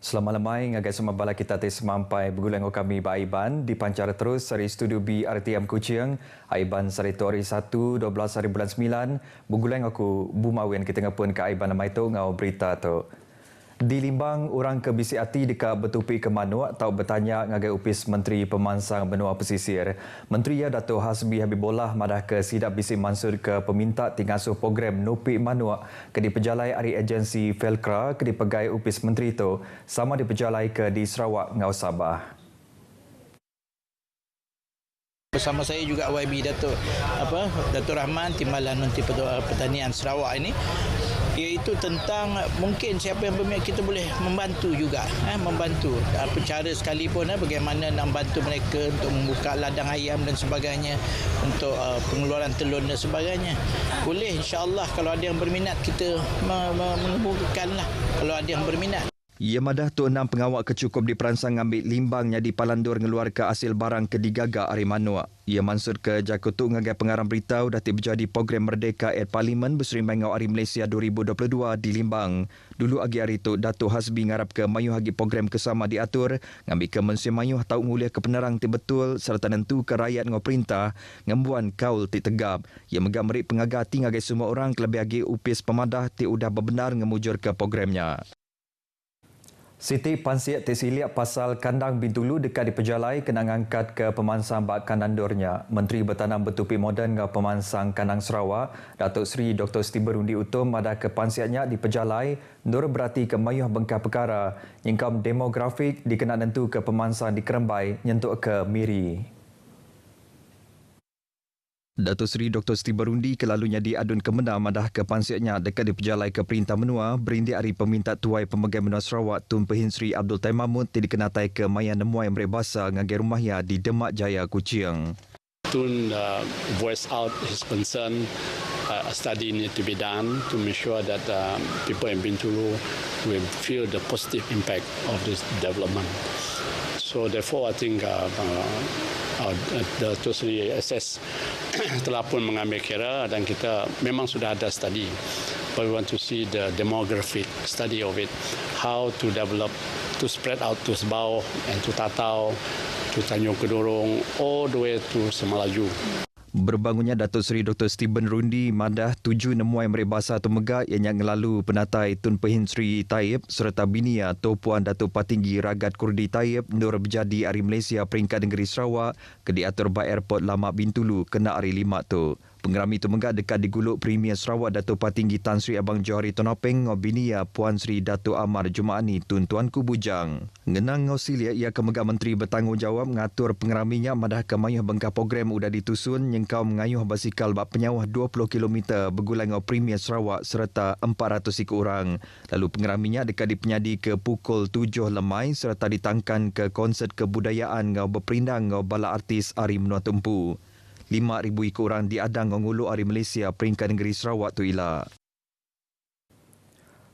Selamat lemai ngagai semua bala kita semampai bergulang kami Aiban di pancara terus dari studio B RTM Kuching. Aiban sari tu hari 1 12 hari bulan 9 bergulang aku Bumawen kita ngapun ke Aiban namai tu ngau berita tu. Di Limbang, orang ke bisi hati dekat bertupi ke Manuak tahu bertanya ngagai upis Menteri Pemansang Benua Pesisir. Menteri Dato' Hasbi Habibullah madah ke sidak bisi mansur ke peminta tingasuh program Nupi Manuak ke dipejalai hari agensi Velcra ke dipegai upis Menteri itu sama dipejalai ke di Sarawak ngau Sabah. Bersama saya juga YB Dato' Rahman Timbalan Menteri Pertanian Sarawak ini, iaitu tentang mungkin siapa yang berminat kita boleh membantu juga, membantu apa cara sekalipun bagaimana nak bantu mereka untuk membuka ladang ayam dan sebagainya, untuk pengeluaran telur dan sebagainya. Boleh, insya-Allah kalau ada yang berminat kita menghubungkanlah kalau ada yang berminat. Ia madah tu 6 pengawal kecukup di peransang ambil limbangnya di Palandur ngeluar ke hasil barang ke digagak hari Manuak. Ia mansur ke Jakutu ngagai pengarang berita dah berjadi program Merdeka at Parlimen berserimbang ngau hari Malaysia 2022 di Limbang. Dulu agi hari tu Dato' Hasbi ngarap ke mayuh agi program kesama diatur ngambil ke Mensia mayuh tahu nguliah ke penerang ti betul serta nentu ke rakyat ngau perintah ngembuan kaul ti tegap. Ia megak merik pengagati ngagai semua orang kelebih agi upis pemadah ti udah bebenar ngemujur ke programnya. Siti Pansiat Tesiliak pasal kandang Bintulu dekat dipejalai kena ngangkat ke pemansang bak kandandurnya. Menteri Bertanam Bertupi Moden ke pemansang kandang Sarawak, Datuk Seri Dr. Stiber Undi Utum ada ke pansiatnya dipejalai nur berarti ke mayuh bengkah perkara. Ingkam demografik dikena nentu ke pemansang di Kerembai nyentuk ke Miri. Datuk Seri Dr. Siti Barundi kelalunya diadun ke Menda madah ke pansiatnya dekat dipejalai ke Perintah Menua berindik hari peminta tuai pemegang Menua Sarawak Tun Pehin Sri Abdul Tai Mahmud dikenatai ke Maya Nemuai Merebasa ngagai rumahnya di Demak Jaya Kuching. Tun voice out his concern. A study need to be done to make sure that people in Bintulu will feel the positive impact of this development. So therefore, I think the Sri SS telah pun mengambil kira dan kita memang sudah ada study. But we want to see the demographic study of it, how to develop, to spread out to Sebau and to Tatau, to Tanjung Kedurung, all the way to Semalaju. Berbangunnya Datuk Seri Dr. Stephen Rundi madah 7 Nemuai Merebasa atau Megak yang ngelalu penatai Tun Pehin Sri Taib serta binia atau Puan Datuk Patinggi Ragat Kurdi Taib nur berjadi hari Malaysia peringkat negeri Sarawak ke diatur ba airport Lama Bintulu kena hari 5 tu. Pengerami itu Megak dekat diguluk Premier Sarawak Datuk Patinggi Tan Sri Abang Johari Tonopeng ngau binia Puan Sri Datuk Amar Jumaani Tun Tuanku Bujang. Ngenang ngau silia ia ke Megak Menteri bertanggungjawab ngatur pengeraminya madah ke mayuh bengkah program udah ditusun kau mengayuh basikal bak penyawah 20 km bergulang ngau Premier Sarawak serta 400 ikut orang. Lalu pengeraminya dekat dipenyadi ke pukul 7 lemai serta ditangkan ke konsert kebudayaan ngau berperindang ngau bala artis Ari Menua Tumpu. 5,000 ikut orang diadang ngau nguluk Hari Malaysia peringkat negeri Sarawak tu ila.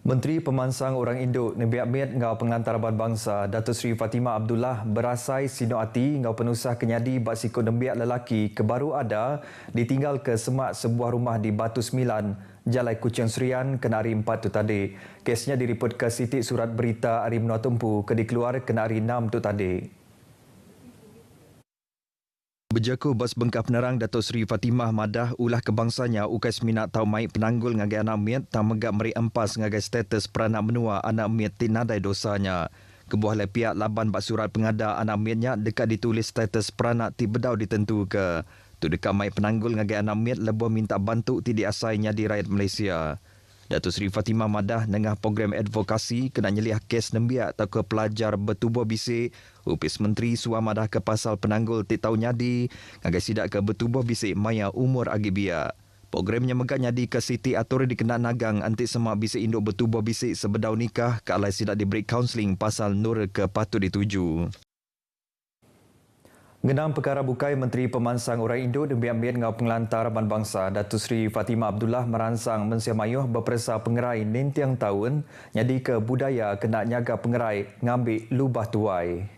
Menteri Pemansang Orang Induk Nebi Amir ngau pengantar bangsa Datuk Seri Fatimah Abdullah berasai sino ati ngau penusah kenyadi bak sikut nembiak lelaki kebaru ada ditinggal ke semak sebuah rumah di Batu Sembilan, Jalai Kuching Serian kena hari 4 tu tadi. Kesnya diriput ke Sitik Surat Berita Ari Menua Tumpu ke dikeluar kena hari 6 tu tadi. Berjaku bas bengkah penerang Datuk Seri Fatimah madah ulah kebangsanya ukai seminat tau mai penanggul ngagai anak miat tak megak meri empas ngagai status peranak menua anak miat tinadai dosanya. Kebuah lai pihak laban bak surat pengada anak miatnya dekat ditulis status peranak ti bedau ditentu ke. Tu dekat mai penanggul ngagai anak miat lebuh minta bantu ti diasainya di rakyat Malaysia. Datuk Seri Fatimah madah nengah program advokasi kena nyeliah kes nembiak atau ke pelajar bertubuh bisik. Upis Menteri suah madah ke pasal penanggul ti tau nyadi ngagai sidak ke bertubuh bisik maya umur agi biak. Programnya megak nyadi ke Siti atur dikena nagang antik semak bisik induk bertubuh bisik sebedau nikah ke alai sidak diberi kaunseling pasal nur ke patut dituju. Ngenam perkara bukai Menteri Pemansang Orang Induk Nebi Amir ngau pengelantar bangsa Datuk Seri Fatimah Abdullah meransang Mensia Mayuh berpersa pengerai nintiang tahun nyadi ke budaya kena nyaga pengerai ngambil lubah tuai.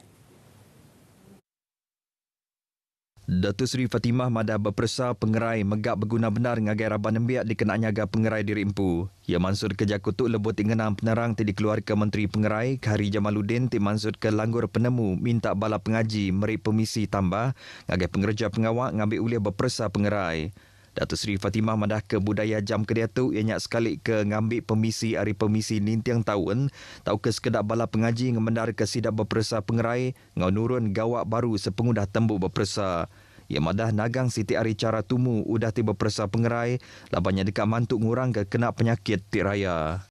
Datuk Seri Fatimah Madah berpersa pengerai megak berguna benar ngagai raban nembiak dikenal nyaga pengerai diri empu. Ia mansur ke Jakutuk lebut ingenam penerang ti dikeluarkan Menteri Pengerai Hari Jamaluddin ti mansur ke langgur penemu minta bala pengaji meri pemisi tambah ngagai pengerja pengawak ngambil ulih berpersa pengerai. Datuk Seri Fatimah Madah ke budaya jam kedua tu ianya sekali ke ngambil pemisi hari pemisi nintiang tahun tau ke sekedar bala pengaji ngemendar ke sidak berpersa pengerai ngau nurun gawak baru sepengudah tembuk berpersa. Ia madah nagang Siti Ari cara tumu udah tiba berpersa pengerai labanya dekat mantuk ngurang ke kena penyakit ti raya.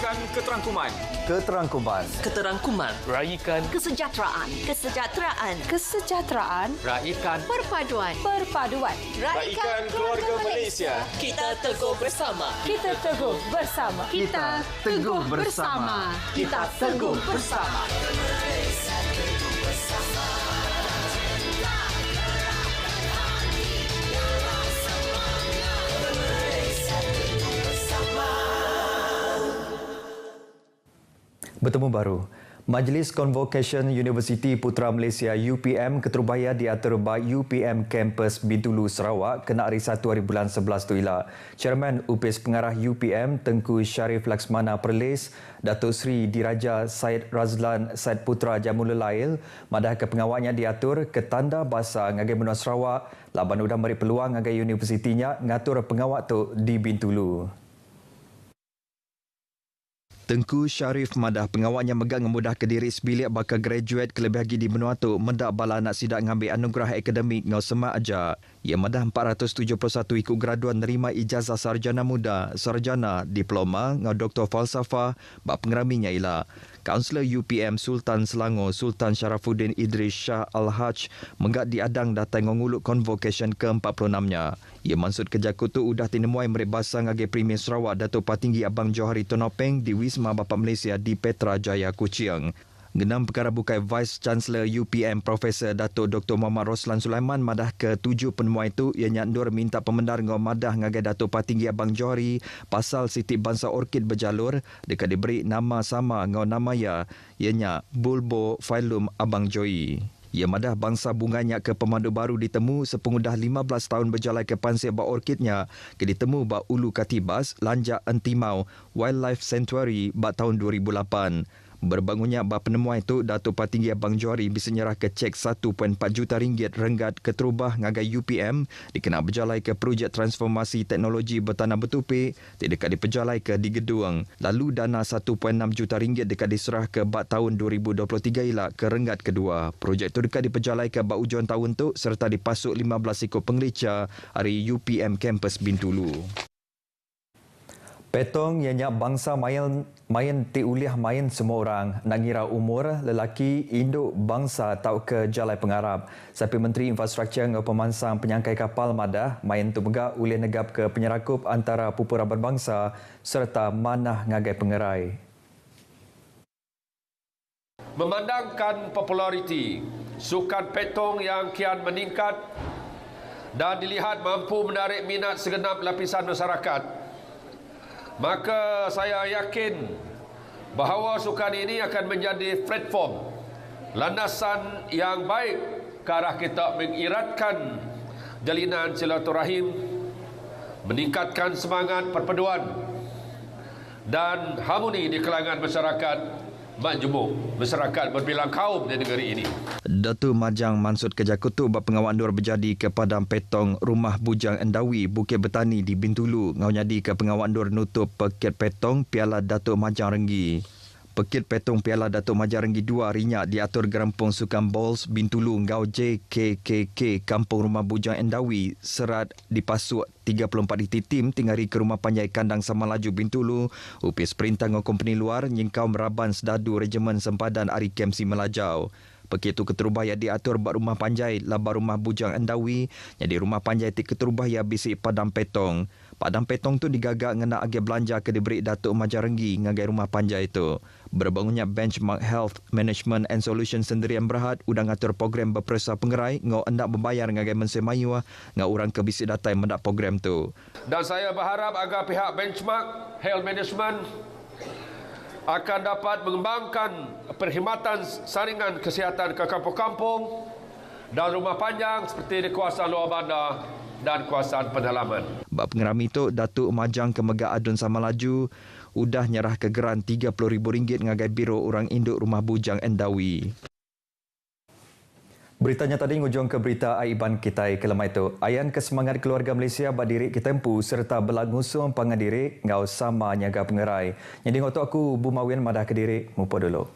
Raikan keterangkuman. Raikan Kesejahteraan. Raikan Perpaduan. Raikan keluarga Malaysia. kita teguh bersama. Kita teguh bersama. Kita teguh bersama. Kita teguh bersama. Bertemu baru. Majlis Convocation Universiti Putra Malaysia UPM Keterubaya diatur by UPM Campus Bintulu Sarawak kena hari 1 hari bulan 11 tu ila. Chairman UPS Pengarah UPM Tengku Syarif Laksmana Perlis, Datuk Seri Diraja Syed Razlan Syed Putra Jamul Lail, madah ke pengawalnya diatur ke tanda bahasa ngagai benua Sarawak, laban udah beri peluang ngagai universitinya ngatur pengawal tu di Bintulu. Tengku Syarif madah pengawalnya megang memudah ke diri sebilik bakal graduate kelebih lagi di benua tu mendak bala nak sidak ngambil anugerah akademik ngau semak aja. Ia madah 471 ikut graduan nerima ijazah sarjana muda, sarjana, diploma ngau doktor falsafah bak pengeraminya ialah Kaunselor UPM Sultan Selangor Sultan Sharafuddin Idris Shah Al-Haj menggak diadang datang nguluk convocation ke-46-nya. Ia maksud ke Jakutu udah tinemuai meribasa ngage Premier Sarawak Datuk Patinggi Abang Johari Tonopeng di Wisma Bapa Malaysia di Petra Jaya Kuching. Genam perkara bukai Vice Chancellor UPM Profesor Datuk Dr. Muhammad Roslan Sulaiman madah ke-7 penemuan itu ia nyandur minta pemendar ngau madah ngagai Datuk Patinggi Abang Johari pasal Siti Bangsa Orkid berjalur dekat diberi nama sama ngau nama ya ianya Bulbo Phylum Abang Joy. Ia madah bangsa bunganya ke pemandu baru ditemu sepengudah 15 tahun berjalan ke pansir bak orkidnya ke ditemu bak Ulu Katibas Lanjak Entimau Wildlife Sanctuary bak tahun 2008. Berbangunnya bab penemuan itu, Datuk Patinggi Abang Johari bisa nyerah ke cek 1.4 juta ringgit renggat keterubah ngagai UPM dikena berjalai ke projek transformasi teknologi bertanah bertupik dekat diperjalai ke di gedung. Lalu dana 1.6 juta ringgit dekat diserah ke bab tahun 2023 ialah ke renggat kedua. Projek itu dekat diperjalai ke bab ujian tahun tu serta dipasuk 15 ekor pengelica hari UPM Campus Bintulu. Petong ianya bangsa main ti uliah main semua orang nak ngira umur lelaki induk bangsa tau ke jalai pengarap. Sapi Menteri Infrastruktur ngau pemansang penyangkai kapal madah main tu megak uliah negap ke penyerakup antara pupura berbangsa serta manah ngagai pengerai. Memandangkan populariti sukan petong yang kian meningkat dan dilihat mampu menarik minat segenap lapisan masyarakat, maka saya yakin bahawa sukan ini akan menjadi platform landasan yang baik ke arah kita mengeratkan jalinan silaturahim, meningkatkan semangat perpaduan dan harmoni di kalangan masyarakat majmuk, masyarakat berbilang kaum di negeri ini. Datuk Majang Mansud Kejakutu bab pengawal nur berjadi ke Padang Petong Rumah Bujang Endawi Bukit Betani di Bintulu ngau nyadi ke pengawal nur nutup Pekit Petong Piala Datuk Majang Renggi. Pekit Petong Piala Datuk Majang Renggi 2 rinyak diatur Gerampung Sukan Balls Bintulu ngau JKKK Kampung Rumah Bujang Endawi serat dipasuk 34 iti tim tinggali ke Rumah Panjai Kandang Samalaju Bintulu upis perintah ngau kompeni luar nyingkau meraban sedadu Regimen Sempadan Ari Kemsi Melajau. Begitu keterubaya diatur bak Rumah Panjai laba Rumah Bujang Endawi jadi Rumah Panjai ti keterubaya bisi Padang Petong. Padang Petong tu digagak ngena agi belanja ke diberi Datuk Majang Renggi ngagai Rumah Panjai itu. Berbangunnya Benchmark Health Management and Solution Sendirian Berhad udang ngatur program berpersa pengerai ngau hendak membayar ngagai mensemayua ngau orang ke bisi datai mendak program tu. Dan saya berharap agar pihak Benchmark Health Management akan dapat mengembangkan perkhidmatan saringan kesihatan ke kampung-kampung dan rumah panjang seperti di kawasan luar bandar dan kawasan pedalaman. Bak pengeram itu, Datuk Majang Kemegak Adun Samalaju udah nyerah kegeran RM30,000 ngagai Biro Orang Induk Rumah Bujang Endawi. Beritanya tadi ngujung ke berita Aiban Kitai kelemah itu. Ayan kesemangat keluarga Malaysia berdiri kitempu serta belangusung pangadirik ngau sama nyaga pengerai. Jadi ngotok aku Bu Mawin madah kediri mupo dulu.